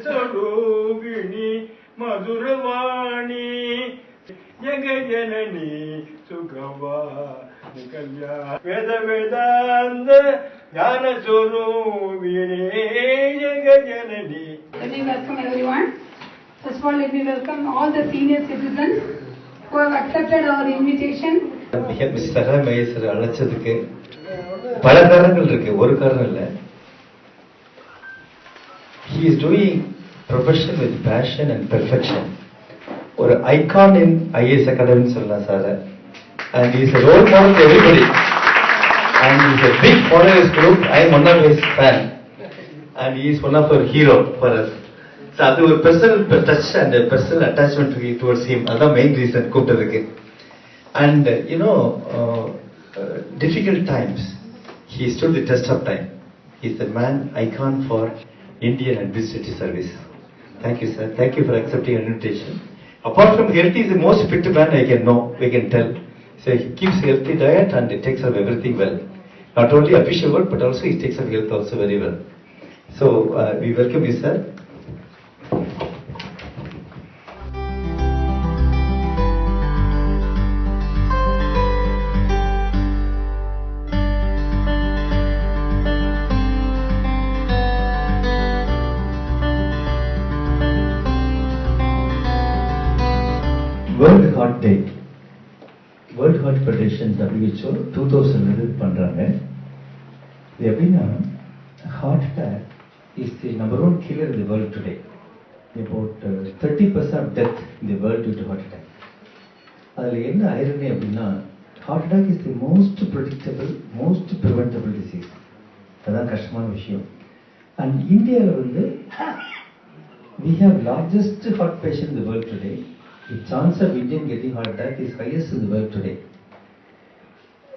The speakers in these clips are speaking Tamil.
ಸ್ವರೂಪಿಣಿ ಮಧುರವಾಣಿ ಜಗಜನನಿ ಸುಖವಾನಿ ಕಲ್ಯಾಣ ವೇದ ವೇದಾಂತ ಜ್ಞಾನ ಸ್ವರೂಪಿಣಿ ಜಗಜನನಿ. Let me welcome everyone. First of all, let me welcome all the senior citizens who have accepted our invitation. சகாமேஸ்வரர் அழைச்சதுக்கு பல காரணங்கள் இருக்கு, ஒரு காரணம் இல்லை. He is doing profession with passion and perfection. ஒரு icon in IAS Academy சொல்லலாம் sir. And he is a role model to everybody. And he is a big followers group. I am one of his fan. And he is one of our hero for us. So அது ஒரு personal touch and a personal attachment towards him. அதான் main reason கூப்பிட்டதுக்கு. And difficult times, he stood the test of time. He is the man icon for Indian administrative service. Thank you, sir. Thank you for accepting our invitation. Apart from health, he is the most fit man I can know. We can tell. So he keeps healthy diet and he takes care of everything well. Not only official work, but also he takes care of health also very well. So we welcome you, sir. World Heart Day, World Heart Federation WHO 2000 பண்றாங்க. இது எப்படின்னா, heart attack is the number one killer in the world today. About 30% of death in the world due to heart attack. அதில் என்ன ஐரனி அப்படின்னா, heart attack is the most predictable, most preventable disease. அதான் கஷ்டமான விஷயம். And இந்தியாவில் வந்து we have largest heart patient in the world today. The chance of Indian getting heart attack is highest in the world today.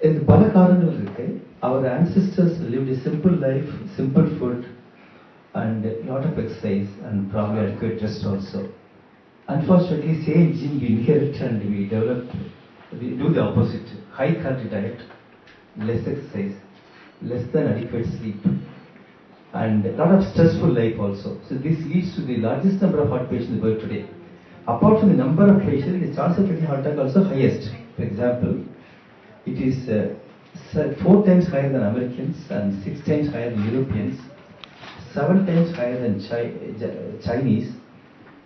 இந்த பல காரணங்கள் இருக்கு. Our ancestors lived a simple life, simple food, and lot of exercise, and probably adequate rest also. Unfortunately, same gene we inherit and we develop, we do the opposite. High calorie diet, less exercise, less than adequate sleep, and a lot of stressful life also. So this leads to the largest number of heart patients in the world today. Apart from the number of patients, the chance of getting heart attack also highest. For example, it is 4 times higher than Americans and 6 times higher than Europeans, 7 times higher than Chinese,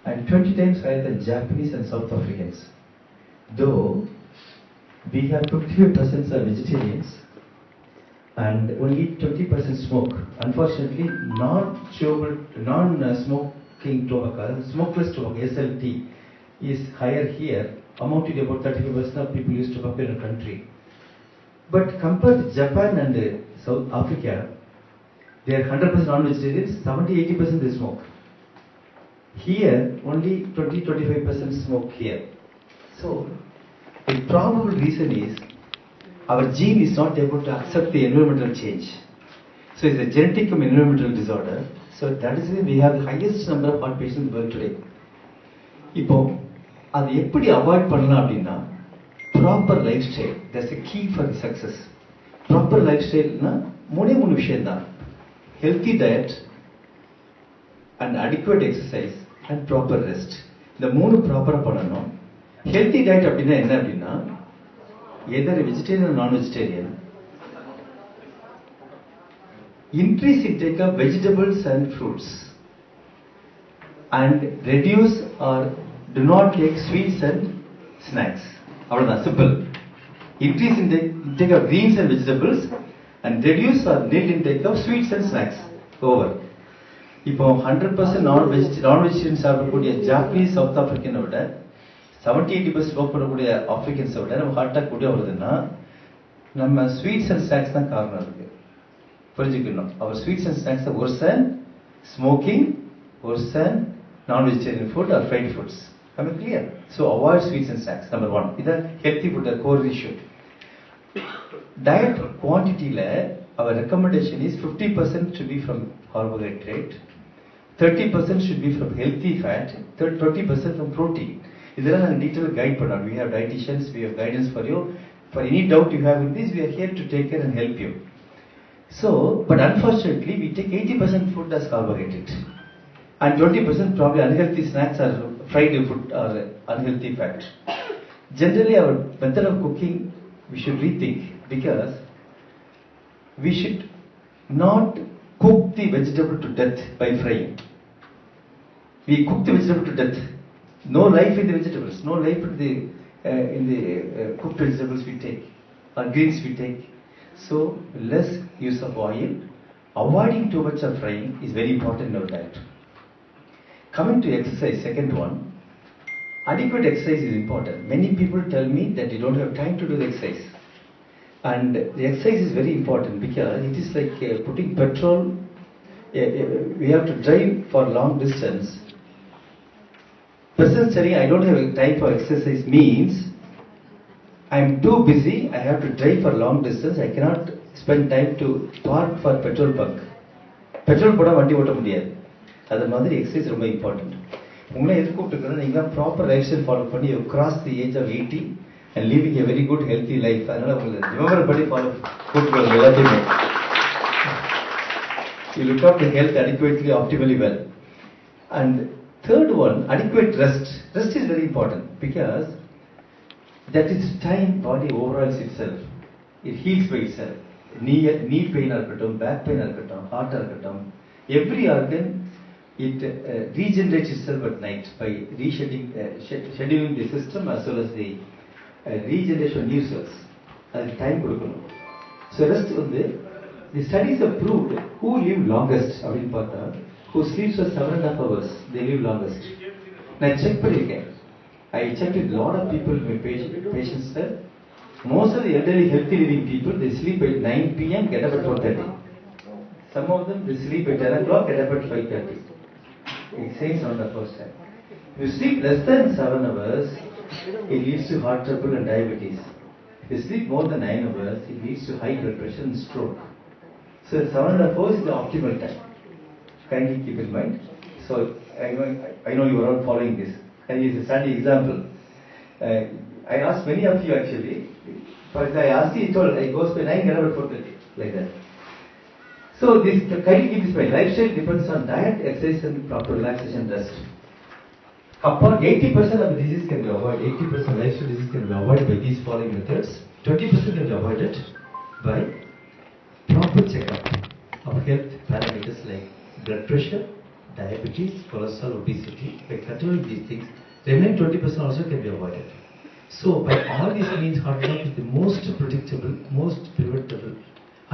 and 20 times higher than Japanese and South Africans. Though we have 55% are vegetarians and only 20% smoke. Unfortunately, non-smoking tobacco, smokeless tobacco, SLT, is higher here, amounting to about 35% of people use tobacco in a country. But compared to Japan and South Africa, they are 100% non-vegetarians, 70-80% they smoke. Here, only 20-25% smoke here. So, the probable reason is our gene is not able to accept the environmental change. So, it's a genetic and environmental disorder. So, that is why we have the highest number of heart patients in the world today. இப்போ அது எப்படி அவாய்ட் பண்ணலாம் அப்படின்னா, proper life style. That's a key for the success. Proper life ஸ்டைல்னா மூணு விஷயம் தான். Healthy diet and adequate exercise and proper rest. இந்த மூணு ப்ராப்பராக பண்ணணும். ஹெல்த்தி டயட் அப்படின்னா என்ன அப்படின்னா, either vegetarian non vegetarian, increase intake of vegetables and fruits, and reduce or do not take sweets and snacks. Avladha simple. Increase intake of greens and vegetables and reduce or nil intake of sweets and snacks. Over. இப்போ 100% non-vegetarian சாப்பிடக்கூடிய ஜாப்பனீஸ், சவுத் ஆப்பிரிக்கனை விட 70-80% ஸ்மோக் பண்ணக்கூடிய ஆப்பிரிக்கன்ஸை விட நம்ம ஹார்ட் அட்டாக் கூட வருதுன்னா, நம்ம ஸ்வீட்ஸ் அண்ட் ஸ்நாக்ஸ் தான் காரணம் இருக்கு. புரிஞ்சுக்கணும். அவர் sweets and snacks worse than smoking, worse than non-vegetarian food or fried foods. Am I clear? So avoid sweets and snacks. Number 1. This is healthy food, the core issue. Diet quantity la, our recommendation is 50% should be from carbohydrate, 30% should be from healthy fat, 30% from protein. This is a detailed guide for now. We have dietitians, we have guidance for you. For any doubt you have in this, we are here to take care and help you. So, but unfortunately, we take 80% food as carbohydrate and 20% probably unhealthy snacks or fried food or unhealthy fat. Generally, our method of cooking we should rethink, because we should not cook the vegetable to death by frying. We cook the vegetable to death. No life in the vegetables, no life in the cooked vegetables we take, or greens we take. So less use of oil, avoiding too much of frying is very important in our diet. Coming to exercise, second one, adequate exercise is important. Many people tell me that they don't have time to do the exercise. And the exercise is very important because it is like putting petrol. We have to drive for long distance. Person saying I don't have time for exercise means I am too busy. I have to drive for long distance. I cannot spend time to park for petrol bunk. Petrol போட வண்டி ஓட்ட முடியாது. அது மாதிரி exercise ரொம்ப important. உங்களை எது கூப்பிட்டுக்கிறோம், நீங்கள் ப்ராப்பர் லைஃப் ஸ்டைல் ஃபாலோ பண்ணி you cross the age of 80 and living a very good healthy life. அதனால உங்களை ரிமெம்பர் பண்ணி ஃபாலோ கூப்பிட்டுக்கிறோம் எல்லாத்தையுமே. You look after health adequately, optimally well. And third one, adequate rest. Rest is very important because that is time body overhauls itself. It heals by itself. Knee pain இருக்கட்டும், back pain இருக்கட்டும், heart இருக்கட்டும், every organ it regenerates itself at night by scheduling the system as well as the regeneration of new cells. அதுக்கு டைம் கொடுக்கணும். So rest வந்து the studies have proved who live longest அப்படின்னு பார்த்தா who sleeps for 7.5 hours they live longest. நான் செக் பண்ணியிருக்கேன். I checked with a lot of people, my patients there. Most of the elderly healthy living people, they sleep at 9 p.m. get up at 4:30. Some of them they sleep at 10 o'clock, get up at 5:30. It says on the first time. If you sleep less than 7 hours, it leads to heart trouble and diabetes. If you sleep more than 9 hours, it leads to high blood pressure and stroke. So 7.5 hours is the optimal time. Kindly keep in mind. So I know you are all following this. And it's a study example. I asked many of you actually. First I asked you, he told I goes by 9, get up at 4:30, like that. So this kindly keep this mind. Lifestyle depends on diet, exercise, and proper relaxation and rest. Upon 80% of the disease can be avoided. 80% lifestyle disease can be avoided by these following methods. 20% can be avoided by proper checkup of health parameters like blood pressure, diabetes, cholesterol, obesity. By controlling these things, remaining 20% also can be avoided. So by all these means, heart attack is the most predictable, most preventable,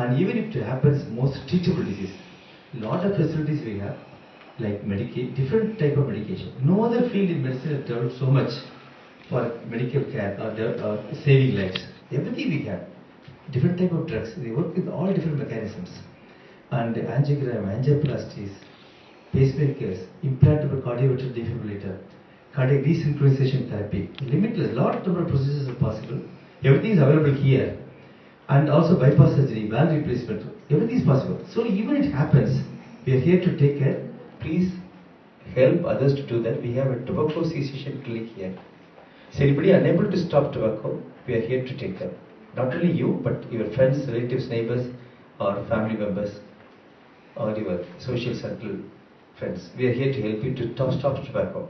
and even if it happens, most treatable disease. Lot of facilities we have, like different type of medication. No other field in medicine has developed so much for medical care or saving lives. Everything we have, different type of drugs. They work with all different mechanisms, and angiogram, angioplasties, pacemakers, implantable cardioverter defibrillator, cardiac desynchronization therapy. Limitless, lot of number of procedures are possible. Everything is available here, and also bypass surgery, valve replacement. Everything is possible. So even it happens, we are here to take care. Please help others to do that. We have a tobacco cessation clinic here. So anybody unable to stop tobacco, we are here to take them. Not only you, but your friends, relatives, neighbors, or family members, or your social circle friends. We are here to help you to stop tobacco.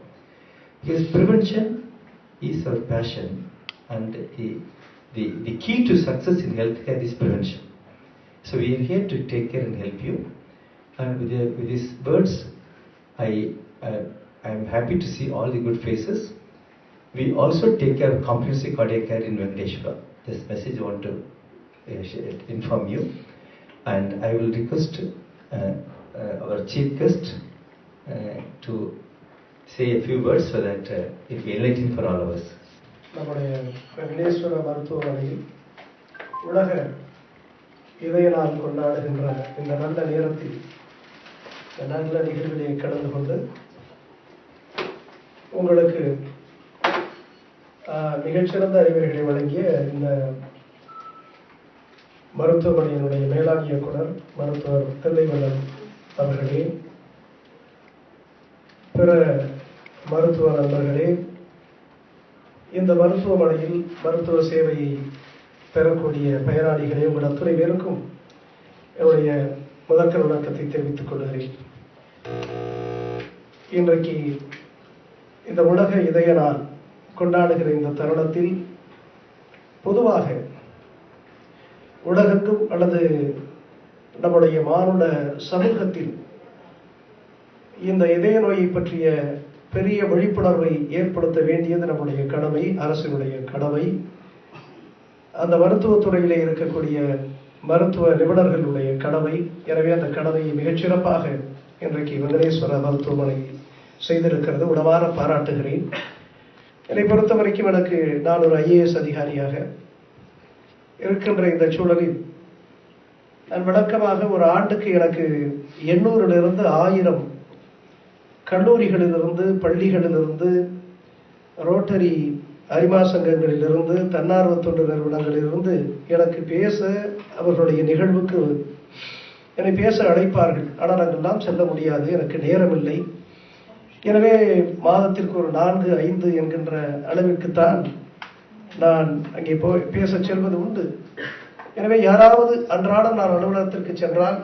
Because prevention is our passion, and the key to success in healthcare is prevention. So we are here to take care and help you. And with these words, I am happy to see all the good faces. We also take care of comprehensive cardiac care in Venkataeswara. This message I want to inform you. And I will request our chief guest to say a few words so that it will be enlightening for all of us. நம்முடைய வெங்கடேஸ்வர மருத்துவமனையில் உலக இதய நாள் கொண்டாடுகின்ற இந்த நல்ல நேரத்தில் இந்த நல்ல நிகழ்விலே கலந்து கொண்டு உங்களுக்கு மிகச்சிறந்த அறிவுரைகளை வழங்கிய இந்த மருத்துவமனையினுடைய மேலாண் இயக்குனர் மருத்துவர் தில்லை வள்ளல் அவர்களே, பிற மருத்துவ நண்பர்களே, இந்த மருத்துவமனையில் மருத்துவ சேவையை பெறக்கூடிய பயனாளிகளே, உங்கள் அத்துணை பேருக்கும் என்னுடைய முதற்கண் வணக்கத்தை தெரிவித்துக் கொள்கிறேன். இன்றைக்கு இந்த உலக இதய நாள் கொண்டாடுகிற இந்த தருணத்தில் பொதுவாக உலகெங்கும் அல்லது நம்முடைய மானுட சமூகத்தில் இந்த இதய நோயை பற்றிய பெரிய விழிப்புணர்வை ஏற்படுத்த வேண்டியது நம்முடைய கடமை, அரசினுடைய கடமை. அந்த மருத்துவத்துறையிலே இருக்கக்கூடிய மருத்துவ நிபுணர்களுடைய கடமை. எனவே அந்த கடமையை மிகச்சிறப்பாக இன்றைக்கு வெங்கடேஸ்வரா மருத்துவமனை செய்திருக்கிறது. உணவார பாராட்டுகிறேன். என்னை பொறுத்த வரைக்கும் நான் ஒரு IAS அதிகாரியாக இருக்கின்ற இந்த சூழலில் நான் வழக்கமாக ஒரு ஆண்டுக்கு எனக்கு 800 1000 கல்லூரிகளிலிருந்து, பள்ளிகளிலிருந்து, ரோட்டரி அரிமா சங்கங்களிலிருந்து, தன்னார்வ தொண்டு நிறுவனங்களிலிருந்து எனக்கு பேச, அவர்களுடைய நிகழ்வுக்கு என்னை பேச அழைப்பார்கள். ஆனால் அங்கெல்லாம் செல்ல முடியாது, எனக்கு நேரமில்லை. எனவே மாதத்திற்கு ஒரு 4 5 என்கின்ற அளவிற்குத்தான் நான் அங்கே பேச செல்வது உண்டு. எனவே யாராவது அன்றாடம் நான் அலுவலகத்திற்கு சென்றால்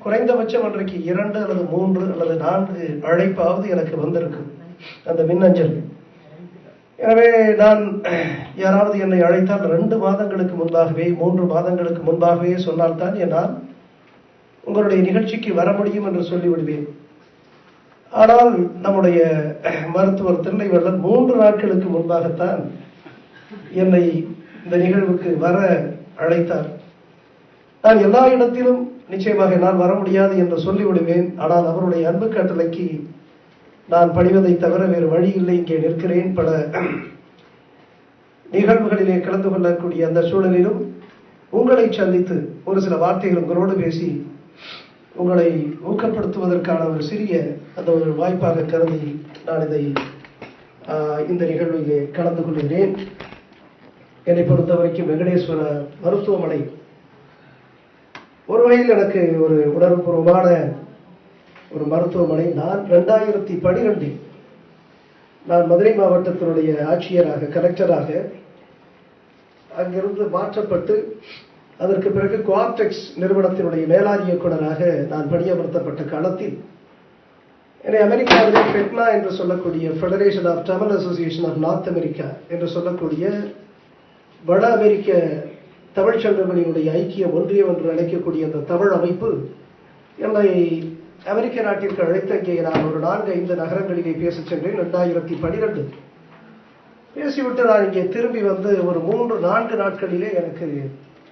குறைந்தபட்சம் அன்றைக்கு 2 அல்லது 3 அல்லது 4 அழைப்பாவது எனக்கு வந்திருக்கும் அந்த மின்னஞ்சல். எனவே நான் யாராவது என்னை அழைத்தால் 2 மாதங்களுக்கு முன்பாகவே 3 மாதங்களுக்கு முன்பாகவே சொன்னால்தான் என்னால் உங்களுடைய நிகழ்ச்சிக்கு வர முடியும் என்று சொல்லிவிடுவேன். ஆனால் நம்முடைய மருத்துவர் தில்லை வள்ளல் 3 நாட்களுக்கு முன்பாகத்தான் என்னை இந்த நிகழ்வுக்கு வர அழைத்தார். நான் எல்லா இடத்திலும் நிச்சயமாக என்னால் வர முடியாது என்று சொல்லிவிடுவேன். ஆனால் அவருடைய அன்பு கட்டளைக்கு நான் பணிவதை தவிர வேறு வழி இல்லை. இங்கே நிற்கிறேன். பல நிகழ்வுகளிலே கலந்து கொள்ளக்கூடிய அந்த சூழலிலும் உங்களை சந்தித்து ஒரு சில வார்த்தைகள் உங்களோடு பேசி உங்களை ஊக்கப்படுத்துவதற்கான ஒரு சிறிய அந்த ஒரு வாய்ப்பாக கருதி நான் இந்த நிகழ்விலே கலந்து கொள்கிறேன். என்னை பொறுத்த வரைக்கும் வெங்கடேஸ்வர மருத்துவமனை ஒரு வகையில் எனக்கு ஒரு உணர்வுபூர்வமான ஒரு மருத்துவமனை. நான் 2012 நான் மதுரை மாவட்டத்தினுடைய ஆட்சியராக, கலெக்டராக அங்கிருந்து மாற்றப்பட்டு அதற்கு பிறகு குவார்டெக்ஸ் நிறுவனத்தினுடைய மேலாண் இயக்குநராக நான் பணியமர்த்தப்பட்ட காலத்தில் என்னை அமெரிக்காவிலே FETNA என்று சொல்லக்கூடிய federation of Tamil association of north America என்று சொல்லக்கூடிய வட அமெரிக்க தமிழ் சங்கங்களினுடைய ஐக்கிய ஒன்றியம் என்று அழைக்கக்கூடிய அந்த தமிழ் அமைப்பு என்னை அமெரிக்க நாட்டிற்கு அழைத்தங்கே நான் ஒரு 4-5 நகரங்களிலே பேச சென்றேன். 2012 பேசிவிட்டு நான் இங்கே திரும்பி வந்து ஒரு 3-4 நாட்களிலே எனக்கு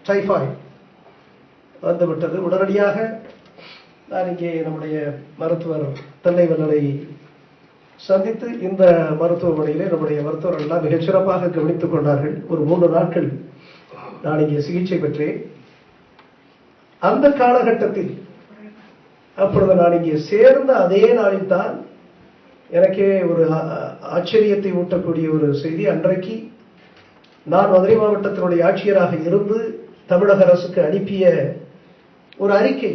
டைபாய்டு வந்துவிட்டது. உடனடியாக நான் இங்கே நம்முடைய மருத்துவர் தில்லை வள்ளலை சந்தித்து இந்த மருத்துவமனையிலே நம்முடைய மருத்துவர்கள் எல்லாம் மிகச்சிறப்பாக கவனித்துக் கொண்டார்கள். ஒரு 3 நாட்கள் நான் இங்கே சிகிச்சை பெற்றேன். அந்த காலகட்டத்தில் அப்பொழுது நான் இங்கே சேர்ந்த அதே நாளில் தான் எனக்கே ஒரு ஆச்சரியத்தை ஊட்டக்கூடிய ஒரு செய்தி. அன்றைக்கு நான் மதுரை மாவட்டத்தினுடைய ஆட்சியராக இருந்து தமிழக அரசுக்கு அனுப்பிய ஒரு அறிக்கை,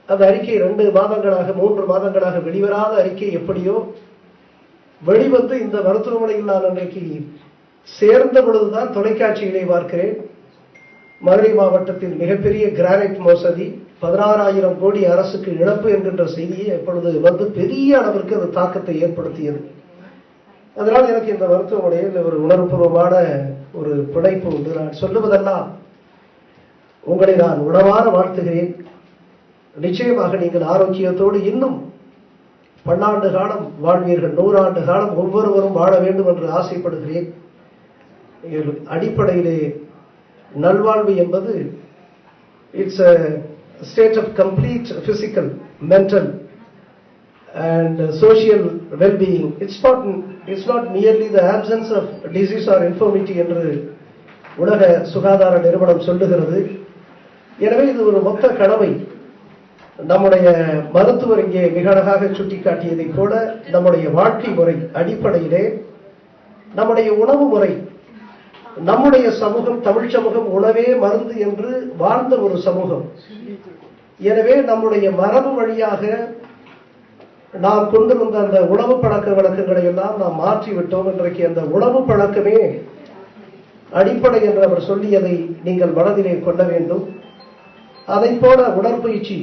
அந்த அறிக்கை 2 மாதங்களாக 3 மாதங்களாக வெளிவராத அறிக்கை எப்படியோ வெளிவந்து இந்த மருத்துவமனையில் நான் அன்றைக்கு சேர்ந்த பொழுதுதான் தொலைக்காட்சியிலே பார்க்கிறேன். மதுரை மாவட்டத்தில் மிகப்பெரிய கிரானைட் மோசடி, 16,000 கோடி அரசுக்கு இழப்பு என்கின்ற செய்தியை எப்பொழுது வந்து பெரிய அளவிற்கு அது தாக்கத்தை ஏற்படுத்தியது. அதனால் எனக்கு இந்த மருத்துவமனையில் ஒரு உணர்வுபூர்வமான ஒரு பிணைப்பு உண்டு. நான் சொல்லுவதெல்லாம் உங்களை நான் உணவார வாழ்த்துகிறேன். நிச்சயமாக நீங்கள் ஆரோக்கியத்தோடு இன்னும் 10 ஆண்டு காலம் வாழ்வீர்கள், 100 ஆண்டு காலம் ஒவ்வொருவரும் வாழ வேண்டும் என்று ஆசைப்படுகிறேன். அடிப்படையிலே நல்வாழ்வு என்பது it's a state of complete physical, mental and social well-being. It's not merely the absence of disease or infirmity என்று உலக சுகாதார நிறுவனம் சொல்லுகிறது. எனவே இது ஒரு மொத்த கடமை. நம்முடைய மருத்துவர் இங்கே மிக அழகாக சுட்டிக்காட்டியதை போல நம்முடைய வாழ்க்கை முறை அடிப்படையிலே நம்முடைய உணவு முறை, நம்முடைய சமூகம், தமிழ் சமூகம் உணவே மருந்து என்று வாழ்ந்த ஒரு சமூகம். எனவே நம்முடைய மரபு வழியாக நாம் கொண்டு வந்த அந்த உணவு பழக்க வழக்கங்களை எல்லாம் நாம் மாற்றிவிட்டோம். இன்றைக்கு அந்த உணவு பழக்கமே அடிப்படை என்று அவர் சொல்லியதை நீங்கள் மனதிலே கொள்ள வேண்டும். அதை போல உடற்பயிற்சி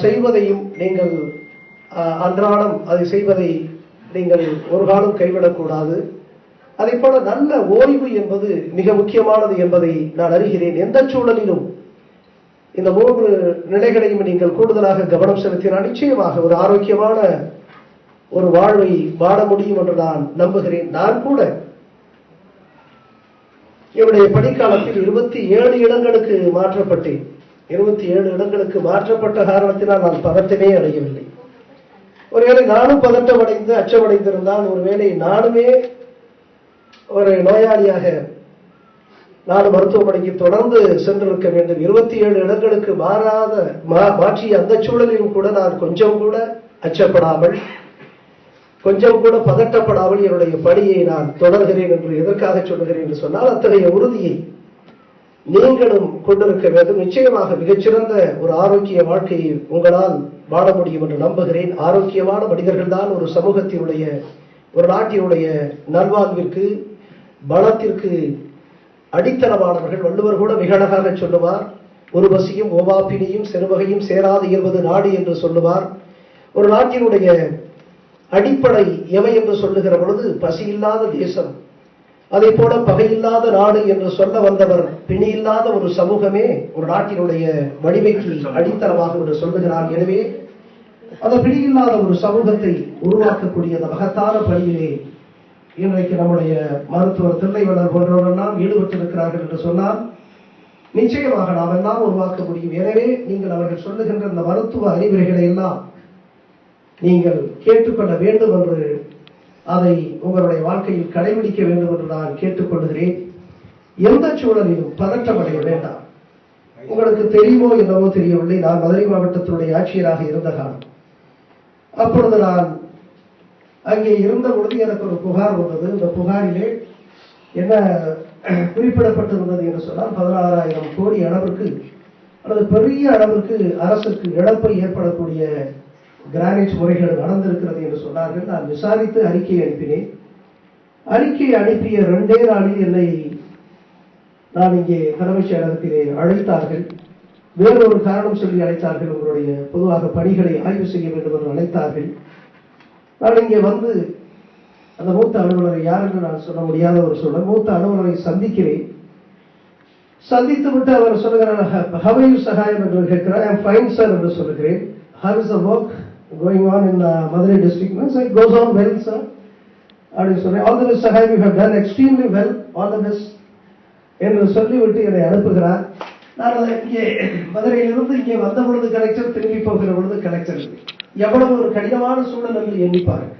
செய்வதையும் நீங்கள் அன்றாடம் அதை செய்வதை நீங்கள் ஒரு காலம் கைவிடக்கூடாது. அதே போல நல்ல ஓய்வு என்பது மிக முக்கியமானது என்பதை நான் அறிகிறேன். எந்த சூழலிலும் இந்த 3 நிலைகளையும் நீங்கள் கூடுதலாக கவனம் செலுத்தினால் நிச்சயமாக ஒரு ஆரோக்கியமான ஒரு வாழ்வை வாழ முடியும் என்று நான் நம்புகிறேன். நான் கூட என்னுடைய பணிக்காலத்தில் 27 இடங்களுக்கு மாற்றப்பட்டேன். 27 இடங்களுக்கு மாற்றப்பட்ட காரணத்தினால் நான் பதட்டமே அடையவில்லை. ஒருவேளை நானும் பதட்டமடைந்து அச்சமடைந்திருந்தால் ஒருவேளை நானுமே ஒரு நோயாளியாக நானும் மருத்துவமனைக்கு தொடர்ந்து சென்றிருக்க வேண்டும். 27 இடங்களுக்கு மாற்றிய அந்த சூழலிலும் கூட நான் கொஞ்சம் கூட அச்சப்படாமல், கொஞ்சம் கூட பதட்டப்படாமல் என்னுடைய பணியை நான் தொடர்கிறேன் என்று எதற்காக சொல்லுகிறேன் என்று சொன்னால், அத்தகைய உறுதியை நீங்களும் கொண்டிருக்க வேண்டும். நிச்சயமாக மிகச்சிறந்த ஒரு ஆரோக்கிய வாழ்க்கையை உங்களால் வாழ முடியும் என்று நம்புகிறேன். ஆரோக்கியமான மனிதர்கள் தான் ஒரு சமூகத்தினுடைய, ஒரு நாட்டினுடைய நல்வாழ்விற்கு, பலத்திற்கு அடித்தளமானவர்கள். வள்ளுவர் கூட மிக அழகாக சொல்லுவார், ஒரு பசியும் ஓவாப்பினியும் செருவகையும் சேராது இயல்வது நாடு என்று சொல்லுவார். ஒரு நாட்டினுடைய அடிப்படை எவை என்று சொல்லுகிற பொழுது பசி இல்லாத தேசம், அதே போல பகையில்லாத நாடு என்று சொல்ல வந்தவர் பிணியில்லாத ஒரு சமூகமே ஒரு நாட்டினுடைய வலிமைக்கு அடித்தளமாக என்று சொல்லுகிறார். எனவே அந்த பிணியில்லாத ஒரு சமூகத்தை உருவாக்கக்கூடிய அந்த மகத்தான பணியிலே இன்றைக்கு நம்முடைய மருத்துவர் தில்லை வள்ளல் போன்றவரெல்லாம் ஈடுபட்டிருக்கிறார்கள் என்று சொன்னால் நிச்சயமாக நாம் எல்லாம் உருவாக்க முடியும். எனவே நீங்கள் அவர்கள் சொல்லுகின்ற இந்த மருத்துவ அறிவுரைகளை எல்லாம் நீங்கள் கேட்டுக்கொள்ள வேண்டும் என்று, அதை உங்களுடைய வாழ்க்கையில் கடைபிடிக்க வேண்டும் என்று நான் கேட்டுக்கொள்கிறேன். எந்த சூழலிலும் பதற்றமடைய வேண்டாம். உங்களுக்கு தெரியுமோ என்னவோ தெரியவில்லை, நான் மதுரை மாவட்டத்தினுடைய ஆட்சியராக இருந்த காலம், அப்பொழுது நான் அங்கே இருந்த பொழுது எனக்கு ஒரு புகார் வந்தது. இந்த புகாரிலே என்ன குறிப்பிடப்பட்டிருந்தது என்று சொன்னால், 16,000 கோடி அளவிற்கு அல்லது பெரிய அளவிற்கு அரசுக்கு இழப்பை ஏற்படக்கூடிய கிரானைட் முறைகள் நடந்திருக்கிறது என்று சொன்னார்கள். நான் விசாரித்து அறிக்கையை அனுப்பினேன். அறிக்கையை அனுப்பிய 2 நாளில் நான் இங்கே தலைமைச் செயலகத்திலே அழைத்தார்கள். வேறொரு காரணம் சொல்லி அழைத்தார்கள். உங்களுடைய பொதுவாக பணிகளை ஆய்வு செய்ய வேண்டும் என்று அழைத்தார்கள். நான் இங்கே வந்து அந்த மூத்த அலுவலரை, யார் என்று நான் சொல்ல முடியாத ஒரு சூழல், மூத்த அலுவலரை சந்திக்கிறேன். சந்தித்து விட்டு அவர் சொல்லுகிறார், how are you சகாயம் என்று கேட்கிறார். I am fine sir என்று சொல்லுகிறேன். How is the work going on in Madurai district? It goes on well sir. அப்படின்னு சொன்னேன். all the best Sagayam, you have done extremely well, all the best என்று சொல்லிவிட்டு என்னை அனுப்புகிறார். நான் இங்கே மதுரையிலிருந்து இங்கே வந்த பொழுது கலெக்டர், திரும்பி போகிற பொழுது கலெக்டர். எவ்வளவு ஒரு கடினமான சூழல் என்று எண்ணிப்பார்கள்.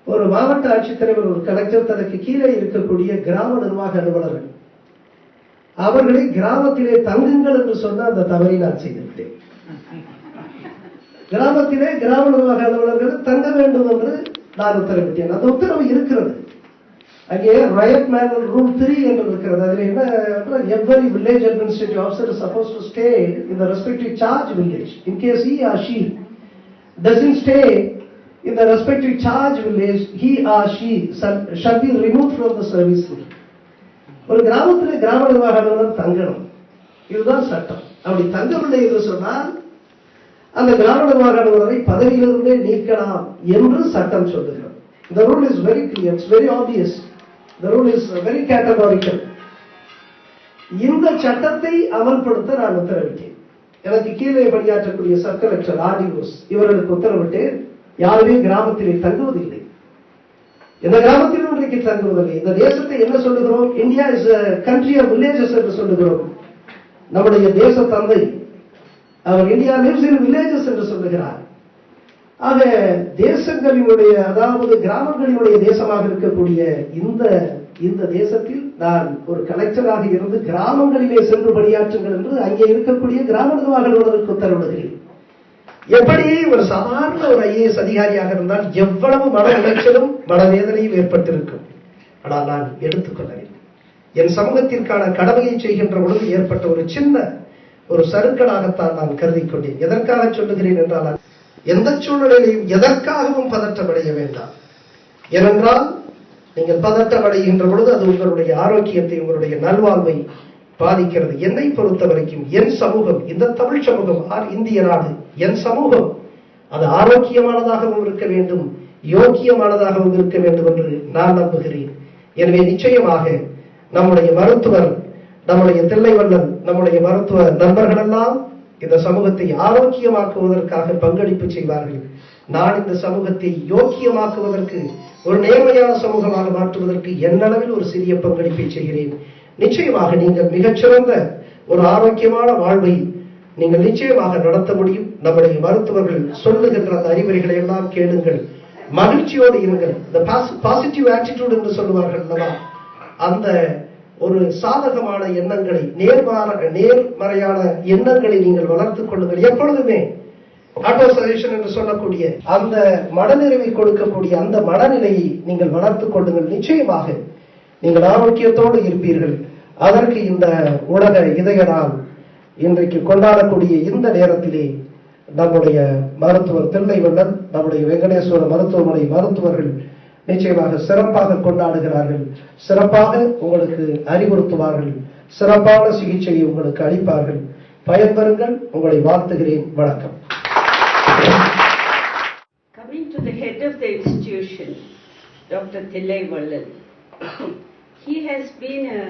ஒரு மாவட்ட ஆட்சித்தலைவர், ஒரு கலெக்டர் தனக்கு கீழே இருக்கக்கூடிய கிராம நிர்வாக அலுவலர்கள் அவர்களை கிராமத்திலே தங்குங்கள் என்று சொன்ன அந்த தவறை நான் செய்திருக்கிறேன். கிராமத்திலே கிராம நிர்வாக அலுவலர்கள் தங்க வேண்டும் என்று நான் உத்தரவிட்டேன். அந்த உத்தரவு இருக்கிறது. அங்கே ரைட் மேனுவல் ரூல் 3 என்று இருக்கிறது. அதில் என்ன, every village administrative officer is supposed to stay in the respective charge village. In case he or she doesn't stay in the respective charge village, he or she shall be removed from the service. ஒரு கிராமத்தில் கிராம நிர்வாக அலுவலர் தங்கணும், இதுதான் சட்டம். அப்படி தங்கவில்லை என்று சொன்னால் அந்த கிராம நிர்வாக அலுவலரை பதவியிலிருந்தே நீக்கலாம் என்று சட்டம் சொல்லுகிறது. The rule is very clear, it's very obvious. The rule is very categorical. இந்த சட்டத்தை அமல்படுத்த நான் உத்தரவிட்டேன். எனக்கு கீழே பணியாற்றக்கூடிய சப் கலெக்டர், ஆர்டிஓஸ் இவர்களுக்கு உத்தரவிட்டு யாருமே கிராமத்திலே தங்குவதில்லை. இந்த கிராமத்திலும் இன்றைக்கு தங்குவதில்லை. இந்த தேசத்தை என்ன சொல்லுகிறோம்? India is a country of villages என்று சொல்லுகிறோம். நம்முடைய தேச தந்தை அவர் இந்தியா lives in villages என்று சொல்லுகிறார். ஆக தேசங்களினுடைய, அதாவது கிராமங்களினுடைய தேசமாக இருக்கக்கூடிய இந்த தேசத்தில் நான் ஒரு கலெக்டராக இருந்து கிராமங்களிலே சென்று பணியாற்றுங்கள் என்று அங்கே இருக்கக்கூடிய கிராம நிர்வாக அலுவலருக்கு உத்தரவிடுகிறேன். எப்படி ஒரு சாதாரண ஒரு ஐஏஎஸ் அதிகாரியாக இருந்தால் எவ்வளவு மன உளைச்சலும் மனவேதனையும் ஏற்பட்டிருக்கும். ஆனால் நான் எடுத்துக்கொள்ளவில்லை. என் சமூகத்திற்கான கடமையை செய்கின்ற பொழுது ஏற்பட்ட ஒரு சின்ன ஒரு சறுக்கலாகத்தான் நான் கருதி கொண்டேன். எதற்காக சொல்லுகிறேன் என்றால், எந்த சூழ்நிலையிலும் எதற்காகவும் பதற்றமடைய வேண்டாம். ஏனென்றால் நீங்கள் பதற்றமடைகின்ற பொழுது அது உங்களுடைய ஆரோக்கியத்தை, உங்களுடைய நல்வாழ்வை பாதிக்கிறது. என்னை பொறுத்த வரைக்கும் என் சமூகம், இந்த தமிழ் சமூகம், இந்திய நாடு, என் சமூகம் அது ஆரோக்கியமானதாகவும் இருக்க வேண்டும், யோக்கியமானதாகவும் இருக்க வேண்டும் என்று நான் நம்புகிறேன். எனவே நிச்சயமாக நம்முடைய மருத்துவர், நம்முடைய தில்லைவள்ளல், நம்முடைய மருத்துவ நண்பர்கள் எல்லாம் இந்த சமூகத்தை ஆரோக்கியமாக்குவதற்காக பங்களிப்பு செய்வார்கள். நான் இந்த சமூகத்தை யோக்கியமாக்குவதற்கு, ஒரு நேர்மையான சமூகமாக மாற்றுவதற்கு என்னளவில் ஒரு சிறிய பங்களிப்பை செய்கிறேன். நிச்சயமாக நீங்கள் மிகச்சிறந்த ஒரு ஆரோக்கியமான வாழ்வை நீங்கள் நிச்சயமாக நடத்த முடியும். நம்முடைய மருத்துவர்கள் சொல்லுகின்ற அந்த அறிவுரைகளை எல்லாம் கேளுங்கள், மகிழ்ச்சியோடு இருங்கள். இந்த பாசிட்டிவ் ஆட்டிடியூட் என்று சொல்லுவார்கள் அல்லவா, அந்த ஒரு சாதகமான எண்ணங்களை, நேர்மறையான எண்ணங்களை நீங்கள் வளர்த்துக் கொள்ளுங்கள். எப்பொழுதுமே ஆட்டோசஜஷன் என்று சொல்லக்கூடிய அந்த மனநிறைவை கொடுக்கக்கூடிய அந்த மனநிலையை நீங்கள் வளர்த்துக் கொள்ளுங்கள். நிச்சயமாக நீங்கள் ஆரோக்கியத்தோடு இருப்பீர்கள். அதற்கு இந்த உலக இதய நாள் இன்றைக்கு கொண்டாடக்கூடிய இந்த நேரத்திலே நம்முடைய மருத்துவர் தில்லைவள்ளல், நம்முடைய வெங்கடேஸ்வர மருத்துவமனை மருத்துவர்கள் நிச்சயமாக சிறப்பாக கொண்டாடுகிறார்கள். சிறப்பாக உங்களுக்கு அறிவுறுத்துவார்கள், சிறப்பான சிகிச்சையை உங்களுக்கு அளிப்பார்கள். பயன்பெறுங்கள். உங்களை வாழ்த்துகிறேன். வணக்கம். Coming to the head of the institution, DR.THILLAI VALLAL. He has been a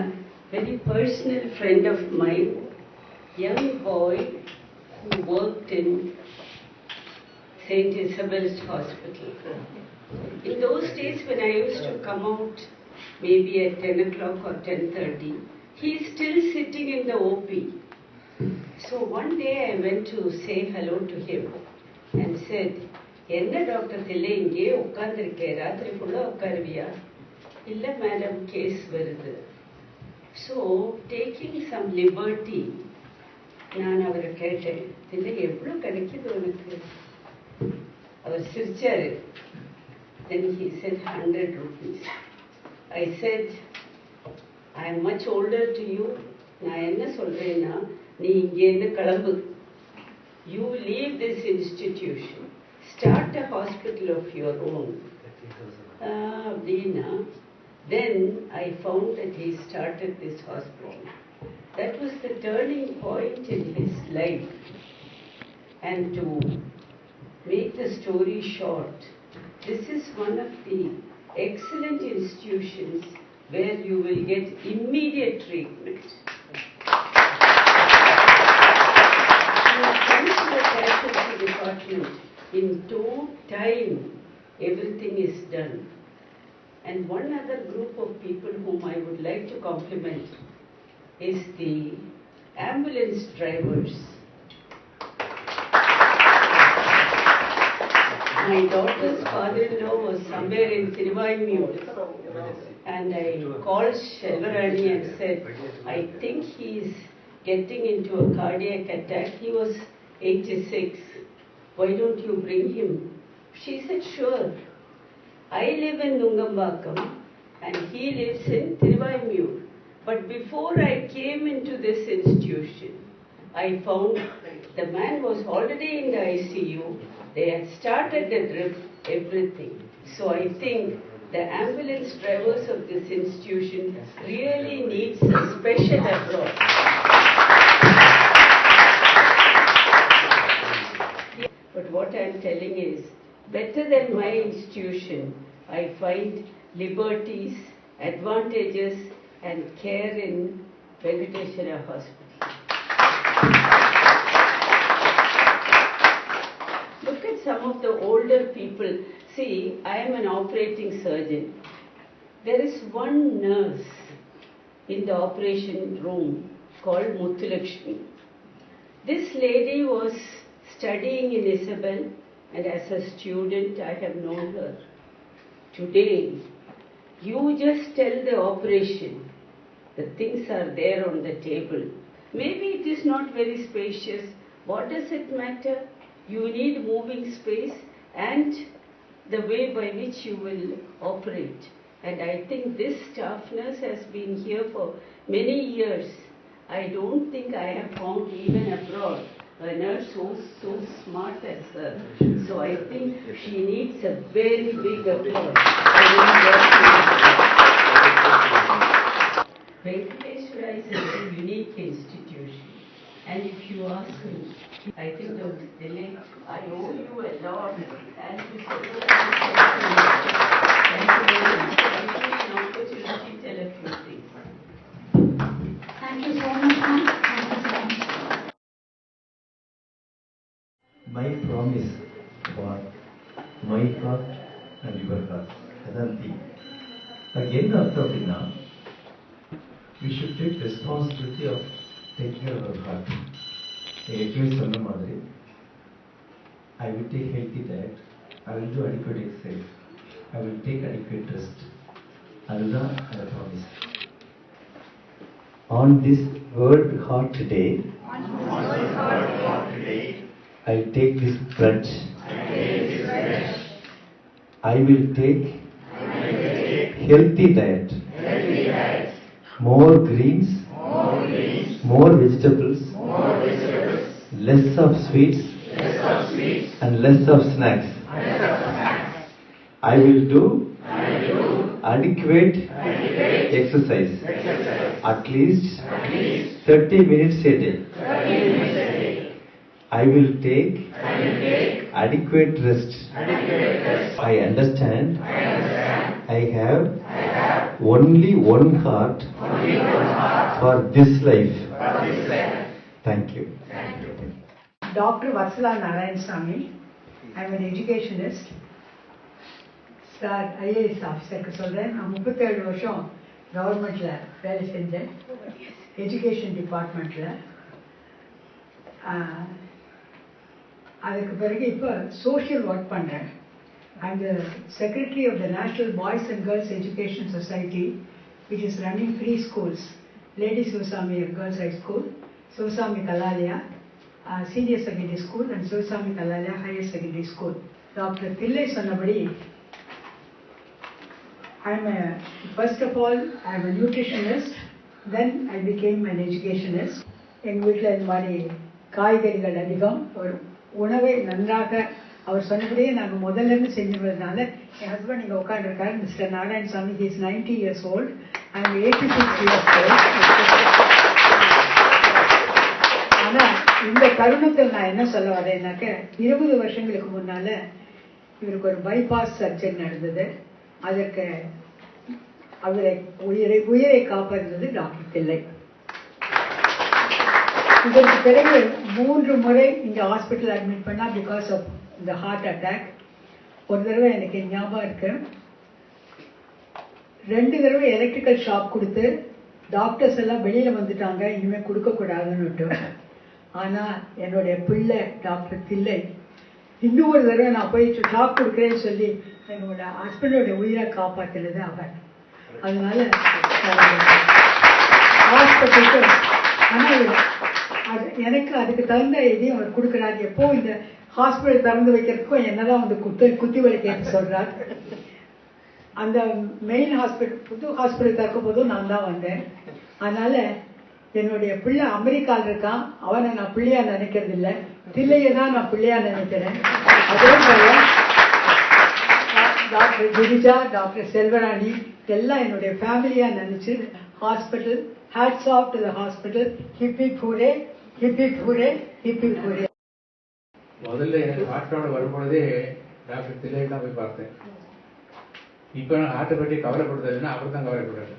very personal friend of mine, young boy who worked in St. Isabel's Hospital. In those days when I used to come out maybe at 10 o'clock or 10:30, he is still sitting in the OP. So one day I went to say hello to him and said, "Enna Dr. Thillai inge ukkandirke, rathri fulla ukkarviya?" "Illa madam, case varudhu." So taking some liberty, நான் அவரை கேட்டேன், "தில்லை எவ்வளோ கிடைக்குது உனக்கு?" அவர் சிரிச்சாரு. Then he said 100 rupees. I said, "I am much older to you. நான் என்ன சொல்றேன்னா, நீ இங்கேருந்து கிளம்பு. You leave this institution. Start a hospital of your own." அப்படின்னா, then I found that he started this hospital. That was the turning point in his life. And to make the story short, this is one of the excellent institutions where you will get immediate treatment. When it comes to the casualty department, in no time everything is done. And one other group of people whom I would like to compliment is the ambulance drivers. My daughter's father-in-law was somewhere in Tiruvayur, and I called Shelvarani and said, "I think he is getting into a cardiac attack. He was 86. Why don't you bring him?" She said, "Sure. I live in Nungambakam and he lives in Tiruvayur. But before I came into this institution, I found the man was already in the ICU. They had started the drip, everything. So I think the ambulance drivers of this institution really needs a special approach." But what I am telling is, better than my institution, I find liberties, advantages and care in Venkataeswara Hospital. Look at some of the older people. See, I am an operating surgeon. There is one nurse in the operation room called Muthulakshmi. This lady was studying in Isabel, and as a student I have known her. Today, you just tell the operation, the things are there on the table. Maybe it is not very spacious. What does it matter? You need moving space and the way by which you will operate. And I think this staff nurse has been here for many years. I don't think I have found even abroad a nurse who's so smart as her. So I think she needs a very big applause. Venkataeswara is a very unique institution. And if you ask me, I think Dr. Thillai, I owe you a Lord. Thank you so much. Thank you very much. Thank you for an opportunity to tell a few things. Thank you so much, ma'am. Thank you so much. My promise for my heart and your heart. That's the thing. Again, அப்படின்னா we should take responsibility of taking care of our heart. ஏற்கனவே சொன்ன மாதிரி I will take healthy diet, I will do adequate exercise, I will take adequate rest. அதுதான் அந்த promise. On this World Heart Day, I take this pledge. I will take healthy diet, more greens, more vegetables, less of sweets, and less of snacks. I will do adequate exercise, at least 30 minutes a day. I will take adequate rest. I understand I have only one heart for this life. Thank you. Dr. Vatsala Narayanasamy. I am an educationist. Sir, IAS officer க்கு சொல்றேன். நான் 37 வருஷம் கவர்மெண்ட்ல வேலை செஞ்சேன். எஜுகேஷன் டிபார்ட்மெண்ட்ல. அதுக்கு பிறகு இப்போ சோஷியல் ஒர்க் பண்றேன். I am the secretary of the National Boys and Girls Education Society, which is running 3 schools. Lady Sivasami Girls High School, Sivasami Kalalaya Senior Secondary School, and Sivasami Kalalaya Higher Secondary School. Dr. Thillai சொன்னபடி, first of all, I am a nutritionist, then I became an educationist. எங்கள் வீட்டில் இந்த மாதிரி காய்கறிகள் அதிகம், ஒரு உணவை நன்றாக அவர் சொன்னபடியே நாங்கள் முதல்ல இருந்து செஞ்சுக்கிறதுனால என் ஹஸ்பண்ட் இங்கே உட்காந்துருக்காரு, mister Narayanasamy. he is 90 years old. I am 86 years old. ஆனால் இந்த தருணத்தில் நான் என்ன சொல்ல வரேன்னாக்க, 20 வருஷங்களுக்கு முன்னால இவருக்கு ஒரு பைபாஸ் சர்ஜரி நடந்தது. அதற்கு அவரை உயிரை காப்பாற்றுறது டாக்டர் தில்லை. இதற்கு பிறகு 3 முறை இங்கே ஹாஸ்பிட்டல் அட்மிட் பண்ணா பிகாஸ் ஆஃப் இந்த ஹார்ட் அட்டாக். ஒரு தடவை எனக்கு ஞாபகம் இருக்கு, 2 தடவை எலக்ட்ரிக்கல் ஷாக் கொடுத்து டாக்டர்ஸ் எல்லாம் வெளியில வந்துட்டாங்க, இனிமே கொடுக்க கூடாதுன்னு. ஆனா என்னுடைய பிள்ளை டாக்டர் தில்லை இன்னொரு தடவை நான் போய் ஷாக் கொடுக்குறேன்னு சொல்லி என்னோட ஹஸ்பண்டோட உயிரை காப்பாற்றுறது அவர். அதனால ஹாஸ்பிட்டலுக்கு ஆனால் எனக்கு அதுக்கு தகுந்த இதையும் அவர் கொடுக்குறாரு. எப்போ இந்த ஹாஸ்பிட்டல் திறந்து வைக்கிறதுக்கும் என்னதான் வந்து குத்தி வலி கேட்டு சொல்றாரு. அந்த மெயின் ஹாஸ்பிட்டல் புது ஹாஸ்பிட்டல் திறக்கும் போதும் நான் தான் வந்தேன். அதனால என்னுடைய பிள்ளை அமெரிக்காவில் இருக்கான், அவனை நான் பிள்ளையா நினைக்கிறது இல்லை, தில்லையை தான் நான் பிள்ளையா நினைக்கிறேன். அதே போல டாக்டர் கிரிஜா, டாக்டர் செல்வராணி எல்லாம் என்னுடைய ஃபேமிலியா நினைச்சு hospital, hats off to the hospital. Hip hip hooray, hip hip hooray, hip hip hooray. முதல்ல எனக்கு ஹார்ட்டோட வரும்பொழுதே டாக்டர் தில்லை தான் போய் பார்த்தேன். இப்போ நான் ஹார்ட்டை பற்றி கவலைப்படுறதுன்னா அவர் தான் கவலைப்படுறாரு.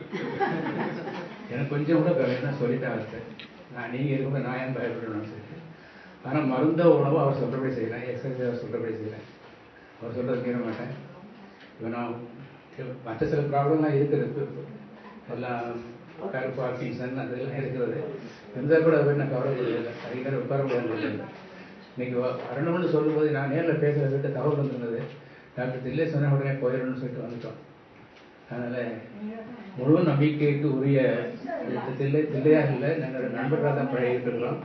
எனக்கு கொஞ்சம் கூட என்ன சொல்லிட்டேன் அவர்கிட்ட, நான் நீங்கள் இருக்கும்போது நான் ஏன் பயப்படணும்னு சொல்லிட்டு. ஆனால் மருந்த உணவு அவர் சொல்கிறபடி செய்கிறேன், எக்ஸசைஸ் அவர் சொல்கிறபடி செய்கிறேன், அவர் சொல்கிறது கேட்க மாட்டேன். இப்போ நான் மற்ற சில ப்ராப்ளம்லாம் இருக்குது, எல்லாம் பார்க்கின்சன் அதெல்லாம் இருக்கிறது, இருந்தால் கூட அதை நான் கவலைப்படுறதில்லை. அதிகாரம் உட்கார முடியாது. இன்னைக்கு வரணும்னு சொல்லும்போது நான் நேரில் பேசுகிற கிட்ட தகவல் வந்துருந்தது, டாக்டர் தில்லை சொன்ன உடனே போயிடணும்னு சொல்லிட்டு வந்துட்டோம். அதனால் முழு நம்பிக்கைக்கு உரிய தில்லையாக இல்லை, என்னோட நண்பர்களாக தான் பழகிட்டு இருக்கிறோம்.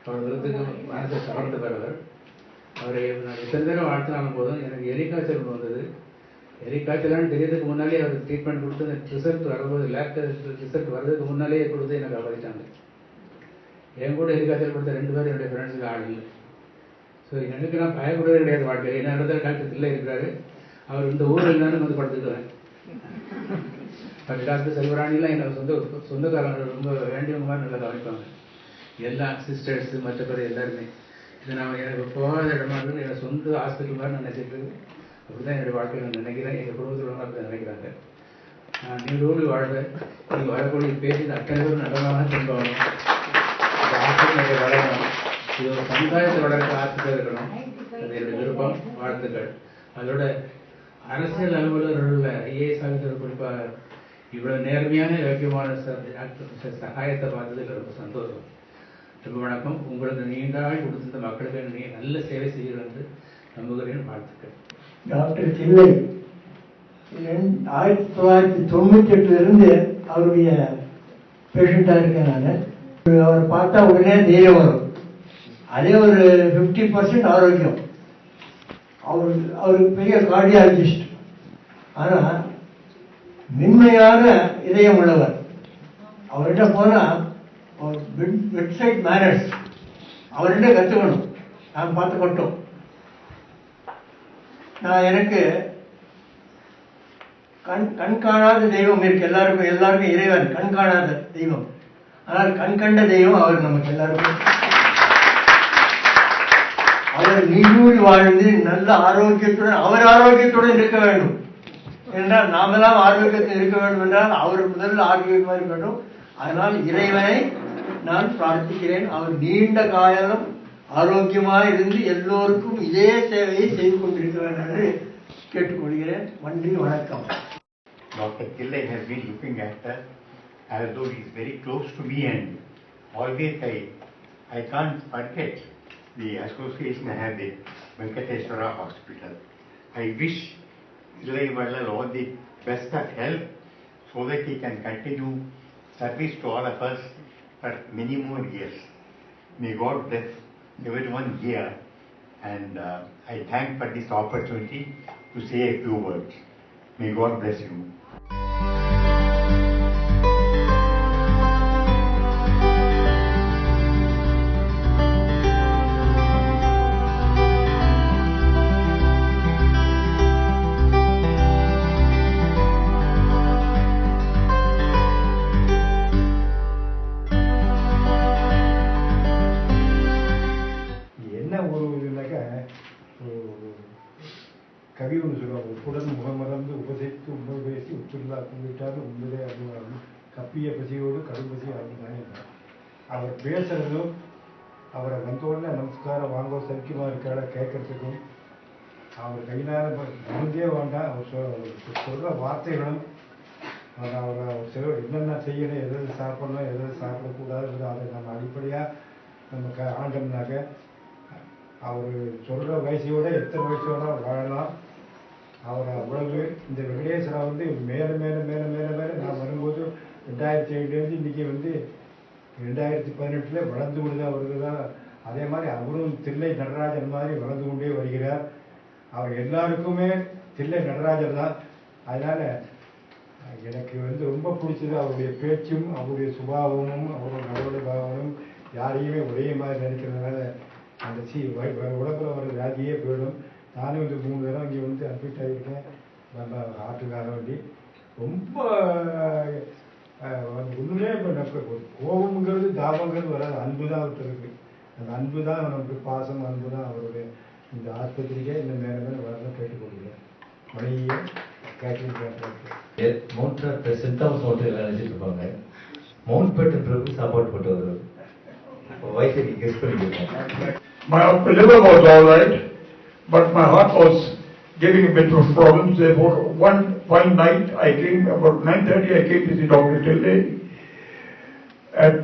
அவர் விருதுக்கு மனசை கவர்ந்து பெறவர். அவரை நான் எத்தனை நேரம் வாழ்த்தினாலும் போதும் எனக்கு எலிக்காய்ச்சல் வந்தது. எலிக்காய்ச்சலான்னு தெரியறதுக்கு முன்னாலே அவர் ட்ரீட்மெண்ட் கொடுத்து ரிசல்ட் வரும்போது லேப் ரிசல்ட் வர்றதுக்கு முன்னாலேயே கொடுத்து எனக்கு அவதிட்டாங்க. என் கூட எலிக்காய்ச்சல் கொடுத்த 2 பேரும் என்னுடைய ஃப்ரெண்ட்ஸுக்கு ஆள் இல்லை. ஸோ எனக்கு நான் பயப்படுறதே கிடையாது வாழ்க்கையில். என்ன இடத்துல டாக்டர் தில்லை இருக்கிறாரு, அவர் இந்த ஊரில் இருந்தாலும் வந்து படுத்துக்குவேன். பட் டாக்டர் செல்வராணிலாம் என்னோட சொந்தக்காரங்க ரொம்ப வேண்டியவங்க மாதிரி நல்லா கவனிப்பாங்க. எல்லா சிஸ்டர்ஸு மற்ற பேர் எல்லாருமே இது நான் எனக்கு போகாத இடமா இருந்து என்னோட சொந்த ஹாஸ்பிட்டல் மாதிரி நினைச்சிட்டு அப்படிதான் என்னுடைய வாழ்க்கையில் நான் நினைக்கிறேன். எங்கள் குடும்பத்தில் அப்படி நினைக்கிறாங்க. நான் நீடோடு வாழ்வேன். நீங்கள் வரக்கூடிய பேசி அத்தனை பேரும் நல்லதாக திரும்பணும். இந்த ஹாஸ்பிட்டல் வளரணும். இது ஒரு சமுதாயத்தை வளர்க்க ஆசையாக இருக்கணும். அது என்னுடைய விருப்பம். வாழ்த்துக்கள். அதோட அரசியல் அலுவலர்கள் ஐஏஎஸ் ஆஃபீஸர் குறிப்பாக இவ்வளவு நேர்மையான யோக்கியமான சகாயத்தை பார்த்ததுக்கு ரொம்ப சந்தோஷம். ரொம்ப வணக்கம். உங்களுக்கு நீண்டாள் கொடுத்த மக்களுக்கு நீங்கள் நல்ல சேவை செய்கிறோம் என்று நம்புகிறேன். வாழ்த்துக்கள். டாக்டர் தில்லை 1998 அவருடைய பேஷண்டாக இருக்கேன் நான். அவர் பார்த்தா உடனே தைரியம் வரும். அதே ஒரு 50% ஆரோக்கியம். அவருக்கு பெரிய கார்டியாலஜிஸ்ட். ஆனால் மென்மையான இதயம் உள்ளவர். அவர்கிட்ட போனால் வெப்சைட் மேனர்ஸ் அவர்கிட்ட கற்றுக்கணும். நான் பார்த்துக்கட்டும். நான் எனக்கு கண் காணாத தெய்வம் இருக்கு. எல்லாருக்கும் இறைவன் கண் காணாத தெய்வம். ஆனால் கண் கண்ட தெய்வம் அவர் நமக்கு எல்லாருக்கும். அவர் நீடூழி வாழ்ந்து நல்ல ஆரோக்கியத்துடன் அவர் ஆரோக்கியத்துடன் இருக்க வேண்டும் என்றால் நாமெல்லாம் ஆரோக்கியத்தில் இருக்க வேண்டும் என்றால் அவர் முதல்ல ஆரோக்கியமாக இருக்கட்டும். அதனால் இறைவனை நான் பிரார்த்திக்கிறேன். அவர் நீண்ட காலம் ஆரோக்கியமாக இருந்து எல்லோருக்கும் இதே சேவையை செய்து கொண்டிருக்க வேண்டும் என்று கேட்டுக்கொள்கிறேன். நன்றி, வணக்கம். Dr. Thillai has been looking at us as though he is very close to me, and always I can't forget the association I have with Venkataeswara Hospital. I wish Thillai Vallal all the best of health so that he can continue service to all of us for many more years. May God bless everyone here, and I thank for this opportunity to say a few words. May God bless you. கவி ஒன்று சொல்லுவாங்க, உப்புடன் முகமறந்து உபசைத்து உண்மை பேசி உற்றுள்ளா கும்பிட்டாலும் உண்மையிலே அருவாகும் கப்பிய பசியோடு கடும் பசி ஆகுதானே. அவர் பேசுறதும் அவரை வந்தோடனே நமஸ்காரம் வாங்கோ சௌக்கியமாக இருக்காட கேட்கறதுக்கும் அவர் கையினால் மருந்தே வேண்டாம். அவர் சொல்கிற வார்த்தைகளும் அவர் என்னென்ன செய்யணும், எதாவது சாப்பிடணும், எதாவது சாப்பிடக்கூடாது, அதை நம்ம அடிப்படையாக நம்ம ஆண்டோம்னாக்க அவர் சொல்கிற வயசையோட எத்தனை வயசோட வாழலாம். அவர் அவ்வளவு இந்த வெங்கடேஸ்வரா மேலே மேலே மேலே மேலே மேலே நான் வரும்போது 2007 இன்றைக்கி 2018 வளர்ந்து கொண்டுதான் வருதுதான். அதே மாதிரி அவரும் தில்லை நடராஜன் மாதிரி வளர்ந்து கொண்டே வருகிறார். அவர் எல்லாருக்குமே தில்லை நடராஜர் தான். அதனால் எனக்கு ரொம்ப பிடிச்சது அவருடைய பேச்சும் அவருடைய சுபாவமும் அவருடைய நடவடிக்கை பாவமும். யாரையுமே ஒரே மாதிரி நினைக்கிறதுனால அந்த உடம்புல வர வியாதியே போயிடும். நானும் 3 தடவை இங்கே அட்மிட் ஆகியிருக்கேன். நம்ம ஆட்டுக்கார வேண்டி ரொம்ப ஒன்றுமே இப்போ நமக்கு கோபம்ங்கிறது தாபங்கிறது வராது. அன்பு தான் அவர்கிட்ட இருக்கு. அந்த அன்பு தான் நமக்கு பாசம், அன்பு தான் அவருடைய இந்த ஆஸ்பத்திரிக்கே இந்த மேலே மேலே வரணும் கேட்டுக்கொள்கிறேன். மனைவியை கேட்டரிங் பண்ணுறது மவுண்ட் சென்ட் தாமஸ் ஹோட்டல் நினைச்சிட்டு இருப்பாங்க. மவுண்ட் பேட்டன் பிரபு சாப்பாடு போட்டு வருவார். வயசுக்கு கெஸ்ட் பண்ணிருக்கேன். My liver was all right, but my heart was giving a bit of problems. Therefore, one fine night, I came about 9:30. I came to see Dr. Thillai at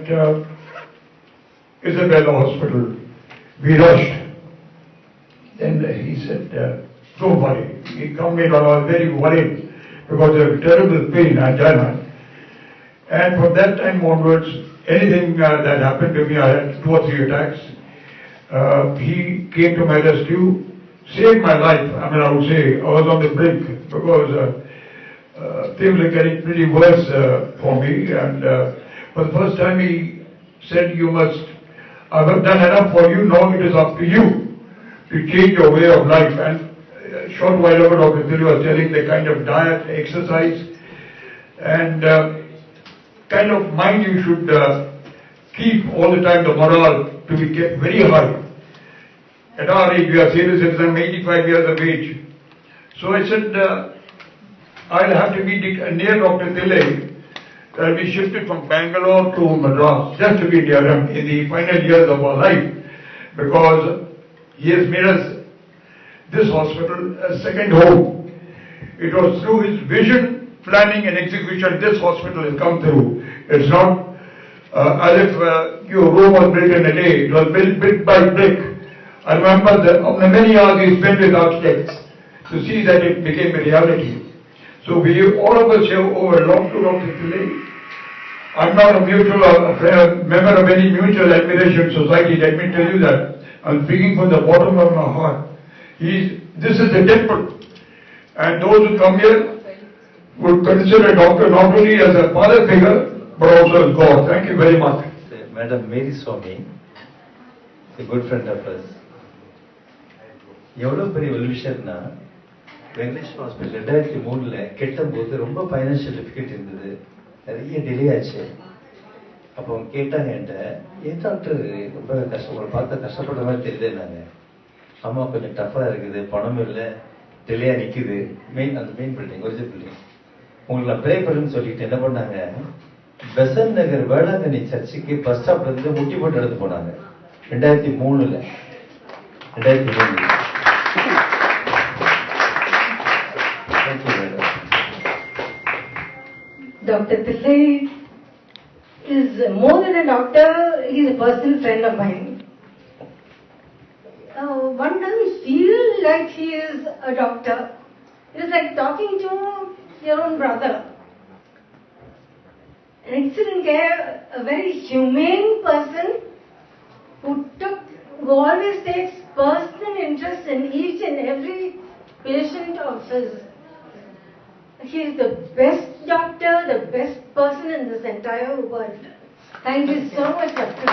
Isabella Hospital. We rushed. Then he said, "Don't worry." He came in. I was very worried because of terrible pain, angina. And from that time onwards, anything that happened to me, I had 2 or 3 attacks. He came to my rescue, saved my life. I mean, I would say I was on the brink because things were getting pretty worse for me. And for the first time, he said, I have done enough for you. Now it is up to you to change your way of life. And a short while ago, Dr. Thillai was telling the kind of diet, exercise, and kind of mind you should keep all the time, the morale to be kept very high. At our age, we are senior citizens, 85 years of age. So I said, I'll have to be near Dr. Thillai. I'll be shifted from Bangalore to Madras, just to be near him in the final years of our life, because he has made us this hospital a second home. It was through his vision, planning and execution this hospital has come through. It's not as if your Rome was built in a day. It was built brick by brick. I remember the many hours he spent with architects to see that it became a reality. So we all of us here owe a lot to Dr. Thillai. I'm not a member of any mutual admiration society, let me tell you that. I'm speaking from the bottom of my heart. This is the temple. And those who come here would consider a doctor not only as a father figure, but also as God. Thank you very much. Madam Mary Swami, a good friend of us. எவ்வளோ பெரிய ஒரு விஷயம்னா வெங்கடேஸ்வரா ஹாஸ்பிட்டல் 2003ல் கெட்டும்போது ரொம்ப ஃபைனான்ஷியல் டிஃபிகல்ட் இருந்தது, நிறைய டிலே ஆச்சு. அப்போ கேட்டாங்க என்கிட்ட, ஏன் டாக்டர் ரொம்ப பார்த்து கஷ்டப்படுற மாதிரி தெரியுது. நாங்கள் அம்மா கொஞ்சம் டஃப்பாக இருக்குது, பணம் இல்லை, டிலேயாக நிற்குது. அந்த மெயின் பில்டிங், ஒரிஜினல் பில்டிங். உங்களுக்கு நான் ப்ரே பண்ணுன்னு சொல்லிட்டு என்ன பண்ணாங்க, பெசன் நகர் வேளாங்கண்ணி சர்ச்சுக்கு பஸ் ஸ்டாப்லேருந்து முட்டி போட்டு எடுத்து போனாங்க 2003ல். Dr. Thillai is more than a doctor, he is a personal friend of mine. One doesn't feel like he is a doctor. It is like talking to your own brother. An excellent care, a very humane person who always takes personal interest in each and every patient of his. He is the best doctor, the best person in this entire world. Thank you so much, Dr.